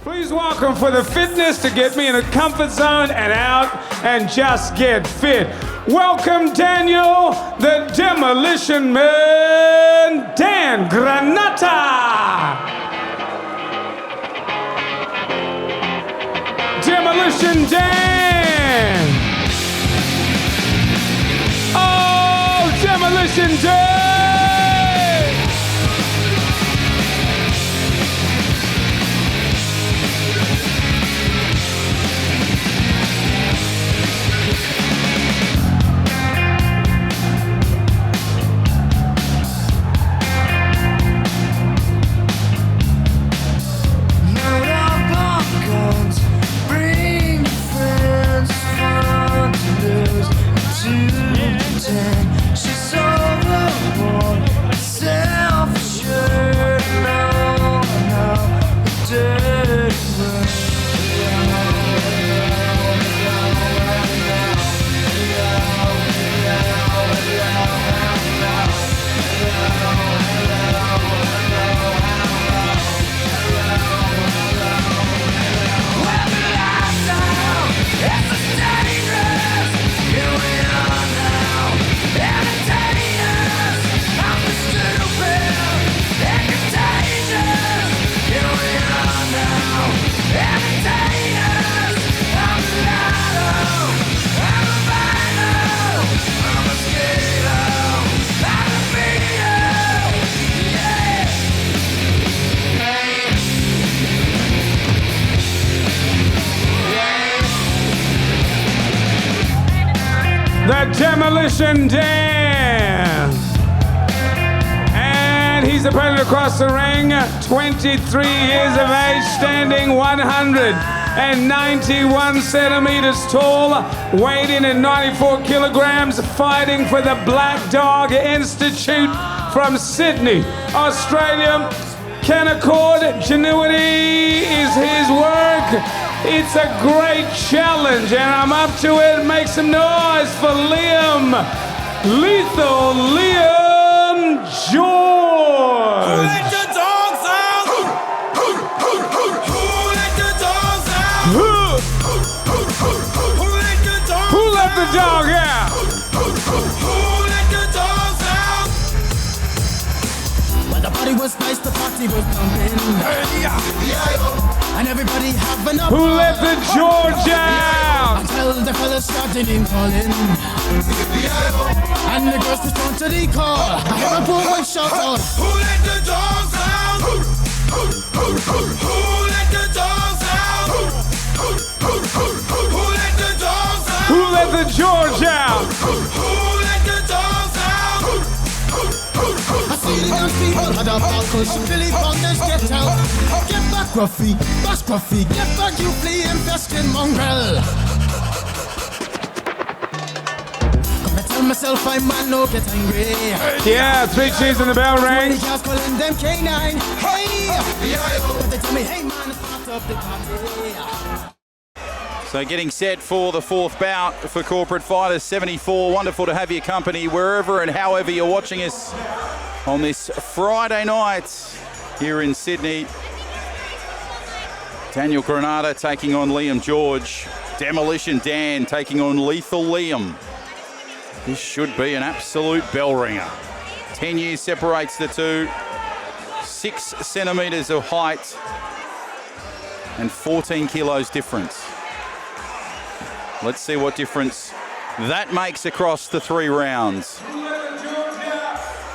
Please welcome for the fitness to get me in a comfort zone and out and just get fit. Welcome Daniel, the Demolition Man, Dan Granata. Demolition Dan. Oh, Demolition Dan. The Demolition Dan. And he's opponent across the ring, 23 years of age, standing 191 centimeters tall, weighed in at 94 kilograms, fighting for the Black Dog Institute from Sydney, Australia. Canaccord Genuity is his work. It's a great challenge, and I'm up to it. Make some noise for Liam, Lethal Liam George. Who let the dogs out? Who let the dogs out? Who let the dogs out? Who let the dog out? Who let the dogs out? When the party was nice, the party was pumping. And everybody having a Who let the George out? until the fellas started in calling. And the girls respond to the call. I hear a boy shout out. Who let the dogs out? Who let the dogs out? Who let the dogs out? Who let the George out? Who let the dogs out? I see the young people had a ball cause Billy Founders get out. Get back, Gruffy, bash Gruffy, get back, you flea infested mongrel. I tell myself I'm man, no get angry. Yeah, 3 cheers and the bell When the rings. girls calling them K9, hey! But they tell me, hey man, start up the party. So getting set for the fourth bout for Corporate Fighters 74. Wonderful to have your company wherever and however you're watching us on this Friday night here in Sydney. Daniel Granata taking on Liam George. Demolition Dan taking on Lethal Liam. This should be an absolute bell ringer. 10 years separates the two. 6 centimetres of height and 14 kilos difference. Let's see what difference that makes across the 3 rounds.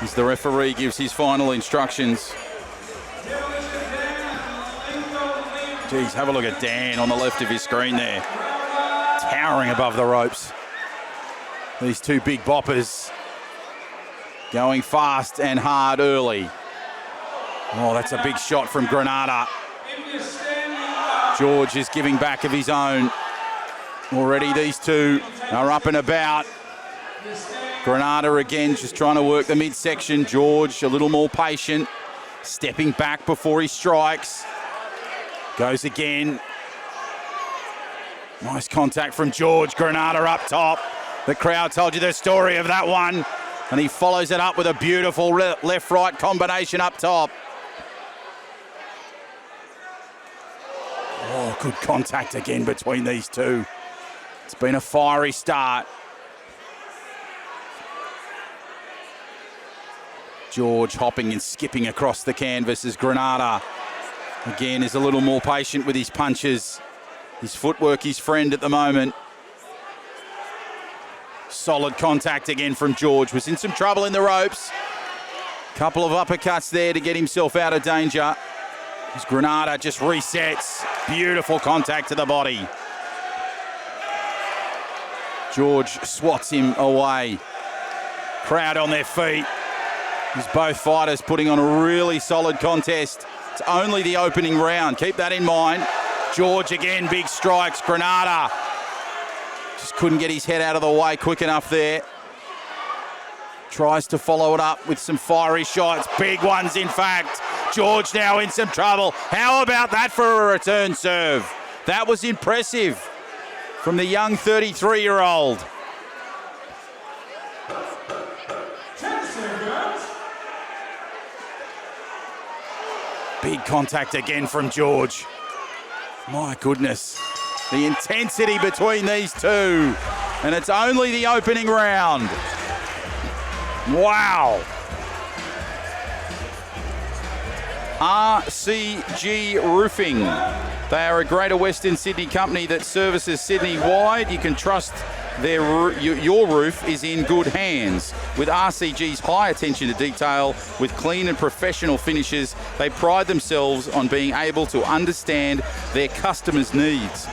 As the referee gives his final instructions. Geez, have a look at Dan on the left of his screen there. Towering above the ropes. These 2 big boppers going fast and hard early. Oh, that's a big shot from Granata. George is giving back of his own. Already these two are up and about. Granata again just trying to work the midsection. George a little more patient, stepping back before he strikes. Goes again. Nice contact from George. Granata up top. The crowd told you the story of that one. And he follows it up with a beautiful left-right combination up top. Oh, good contact again between these two. It's been a fiery start. George hopping and skipping across the canvas as Granata, again, is a little more patient with his punches. His footwork, his friend at the moment. Solid contact again from George. Was in some trouble in the ropes. Couple of uppercuts there to get himself out of danger. As Granata just resets. Beautiful contact to the body. George swats him away. Crowd on their feet. As both fighters putting on a really solid contest. It's only the opening round. Keep that in mind. George again, big strikes. Granata just couldn't get his head out of the way quick enough there. Tries to follow it up with some fiery shots. Big ones, in fact. George now in some trouble. How about that for a return serve? That was impressive from the young 33-year-old. Big contact again from George. My goodness. The intensity between these two. And it's only the opening round. Wow. RCG Roofing. They are a Greater Western Sydney company that services Sydney wide. You can trust your roof is in good hands. With RCG's high attention to detail, with clean and professional finishes, they pride themselves on being able to understand their customers' needs,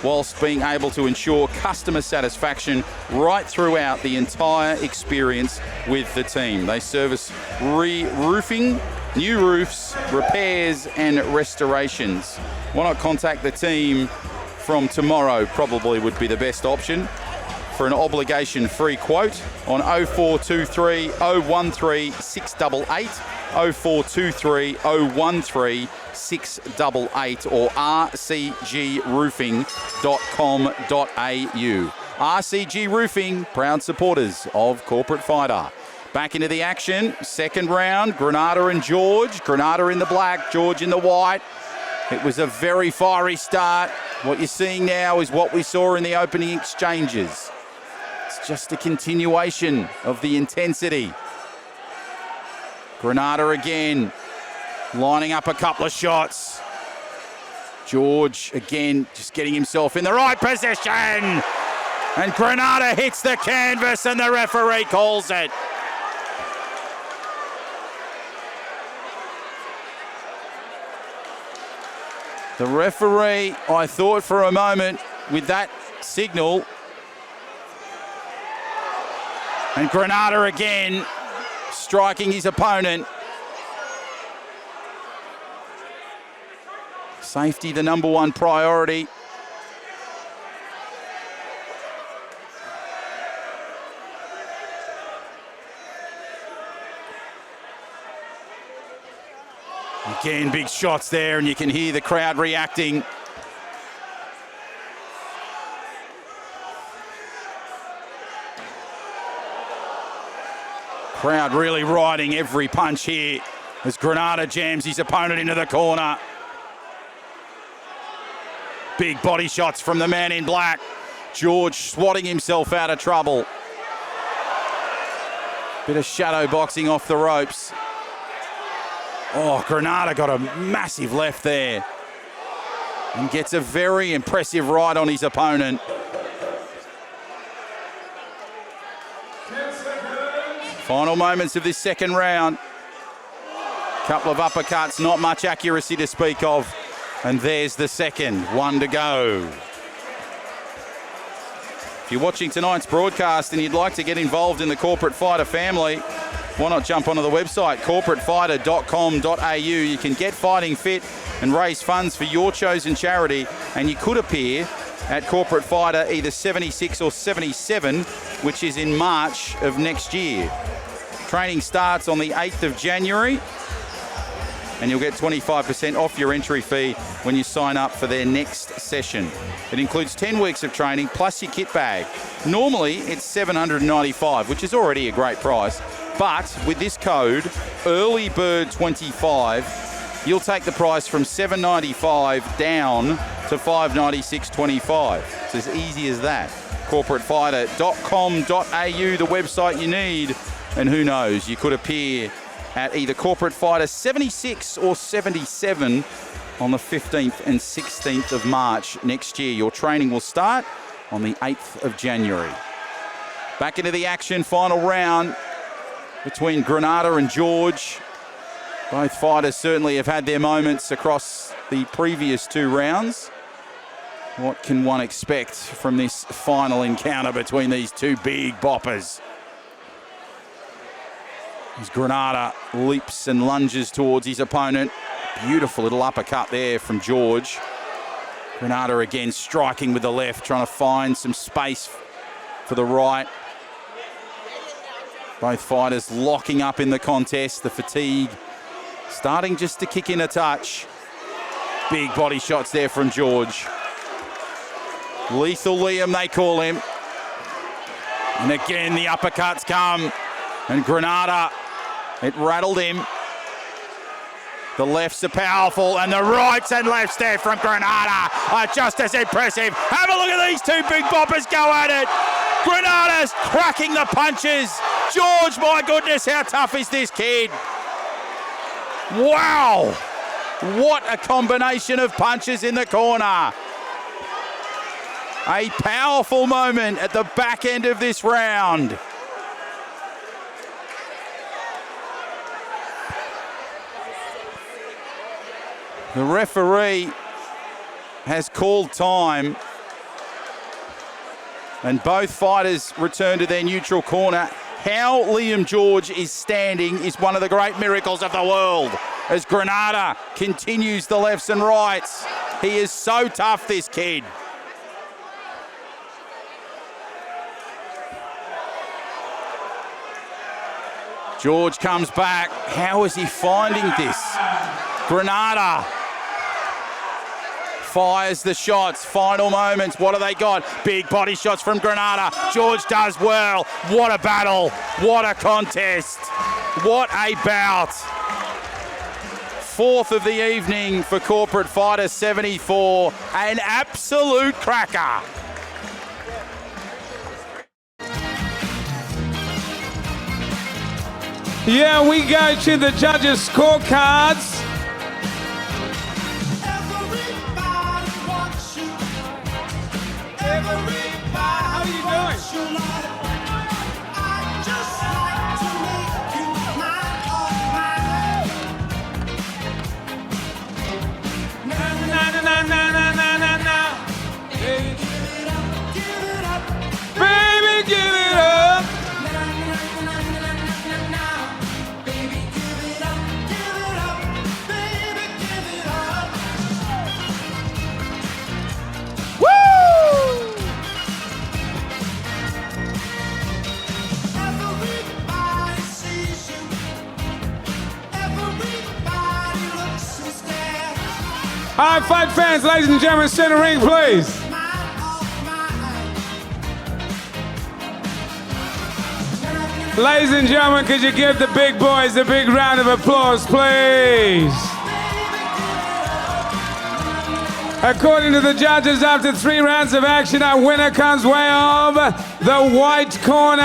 whilst being able to ensure customer satisfaction right throughout the entire experience with the team. They service re-roofing, new roofs, repairs and restorations. Why not contact the team from tomorrow? Probably would be the best option for an obligation-free quote on 0423 013 688, 0423 013 688 or rcgroofing.com.au. RCG Roofing, proud supporters of Corporate Fighter. Back into the action, second round, Granata and George. Granata in the black, George in the white. It was a very fiery start. What you're seeing now is what we saw in the opening exchanges. It's just a continuation of the intensity. Granata again, lining up a couple of shots. George again, just getting himself in the right position. And Granata hits the canvas and the referee calls it. The referee, I thought for a moment with that signal. And Granata again, striking his opponent. Safety, the number one priority. Again, big shots there, and you can hear the crowd reacting. Crowd really riding every punch here as Granata jams his opponent into the corner. Big body shots from the man in black. George swatting himself out of trouble. Bit of shadow boxing off the ropes. Oh, Granata got a massive left there and gets a very impressive right on his opponent. Final moments of this second round. Couple of uppercuts, not much accuracy to speak of. And there's the second, one to go. If you're watching tonight's broadcast and you'd like to get involved in the Corporate Fighter family, why not jump onto the website, corporatefighter.com.au. You can get fighting fit and raise funds for your chosen charity, and you could appear at Corporate Fighter either 76 or 77, which is in March of next year. Training starts on the 8th of January, and you'll get 25% off your entry fee when you sign up for their next session. It includes 10 weeks of training plus your kit bag. Normally, it's $795, which is already a great price. But with this code, EARLYBIRD25, you'll take the price from $7.95 down to $5.96.25. It's as easy as that. CorporateFighter.com.au, the website you need. And who knows, you could appear at either Corporate Fighter 76 or 77 on the 15th and 16th of March next year. Your training will start on the 8th of January. Back into the action, final round between Granata and George. Both fighters certainly have had their moments across the previous 2 rounds. What can one expect from this final encounter between these 2 big boppers? As Granata leaps and lunges towards his opponent. Beautiful little uppercut there from George. Granata again striking with the left, trying to find some space for the right. Both fighters locking up in the contest. The fatigue starting just to kick in a touch. Big body shots there from George. Lethal Liam, they call him. And again, the uppercuts come. And Granata, it rattled him. The lefts are powerful, and the rights and lefts there from Granata are just as impressive. Have a look at these 2 big boppers go at it. Granata's cracking the punches. George, my goodness, how tough is this kid? Wow! What a combination of punches in the corner. A powerful moment at the back end of this round. The referee has called time, and both fighters return to their neutral corner. How Liam George is standing is one of the great miracles of the world as Granata continues the lefts and rights. He is so tough, this kid. George comes back. How is he finding this? Granata fires the shots. Final moments. What have they got? Big body shots from Granata. George does well. What a battle. What a contest. What a bout. 4th of the evening for Corporate Fighter 74. An absolute cracker. Yeah, we go to the judges' scorecards. How are you doing? Baby, give it up. All right, fight fans, ladies and gentlemen, center ring, please. Ladies and gentlemen, could you give the big boys a big round of applause, please? According to the judges, after 3 rounds of action, our winner comes way over the white corner.